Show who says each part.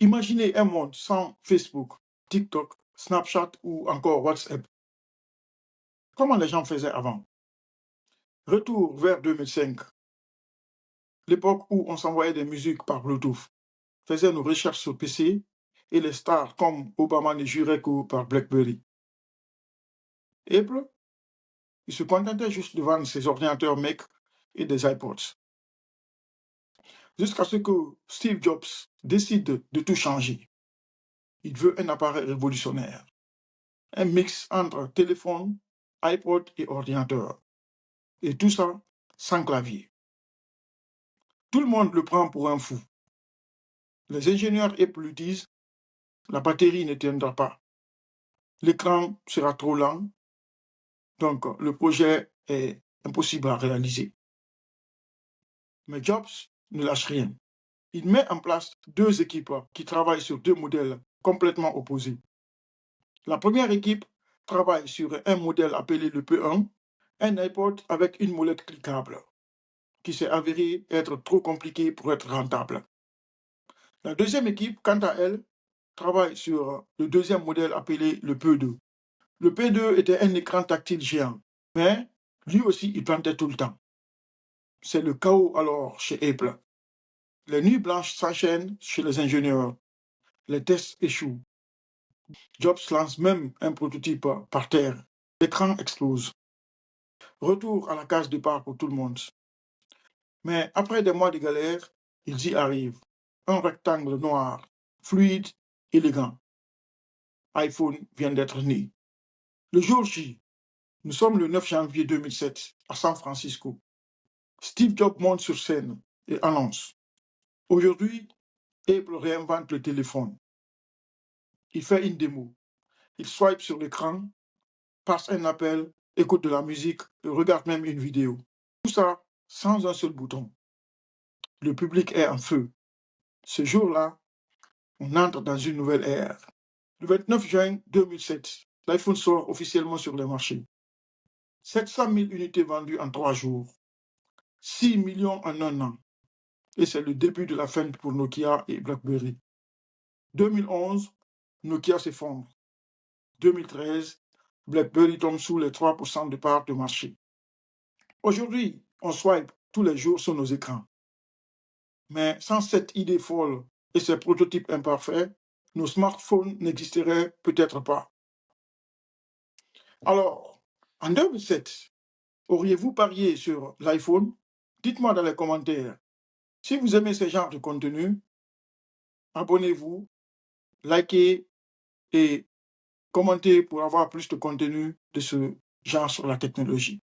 Speaker 1: Imaginez un monde sans Facebook, TikTok, Snapchat ou encore WhatsApp. Comment les gens faisaient avant? Retour vers 2005, l'époque où on s'envoyait des musiques par Bluetooth, faisait nos recherches sur PC et les stars comme Obama ne juraient que par BlackBerry. Apple, il se contentait juste de vendre ses ordinateurs Mac et des iPods. Jusqu'à ce que Steve Jobs décide de tout changer. Il veut un appareil révolutionnaire, un mix entre téléphone, iPod et ordinateur. Et tout ça sans clavier. Tout le monde le prend pour un fou. Les ingénieurs Apple lui disent, la batterie ne tiendra pas. L'écran sera trop lent, donc le projet est impossible à réaliser. Mais Jobs ne lâche rien. Il met en place deux équipes qui travaillent sur deux modèles complètement opposés. La première équipe travaille sur un modèle appelé le P1, un iPod avec une molette cliquable, qui s'est avéré être trop compliqué pour être rentable. La deuxième équipe, quant à elle, travaille sur le deuxième modèle appelé le P2. Le P2 était un écran tactile géant, mais lui aussi, il plantait tout le temps. C'est le chaos alors chez Apple. Les nuits blanches s'enchaînent chez les ingénieurs. Les tests échouent. Jobs lance même un prototype par terre. L'écran explose. Retour à la case départ pour tout le monde. Mais après des mois de galère, ils y arrivent. Un rectangle noir, fluide, élégant. iPhone vient d'être né. Le jour J, nous sommes le 9 janvier 2007 à San Francisco. Steve Jobs monte sur scène et annonce. Aujourd'hui, Apple réinvente le téléphone. Il fait une démo. Il swipe sur l'écran, passe un appel, écoute de la musique et regarde même une vidéo. Tout ça sans un seul bouton. Le public est en feu. Ce jour-là, on entre dans une nouvelle ère. Le 29 juin 2007, l'iPhone sort officiellement sur le marché. 700 000 unités vendues en 3 jours. 6 millions en un an. Et c'est le début de la fin pour Nokia et BlackBerry. 2011, Nokia s'effondre. 2013, BlackBerry tombe sous les 3% de part de marché. Aujourd'hui, on swipe tous les jours sur nos écrans. Mais sans cette idée folle et ces prototypes imparfaits, nos smartphones n'existeraient peut-être pas. Alors, en 2007, auriez-vous parié sur l'iPhone? Dites-moi dans les commentaires. Si vous aimez ce genre de contenu, abonnez-vous, likez et commentez pour avoir plus de contenu de ce genre sur la technologie.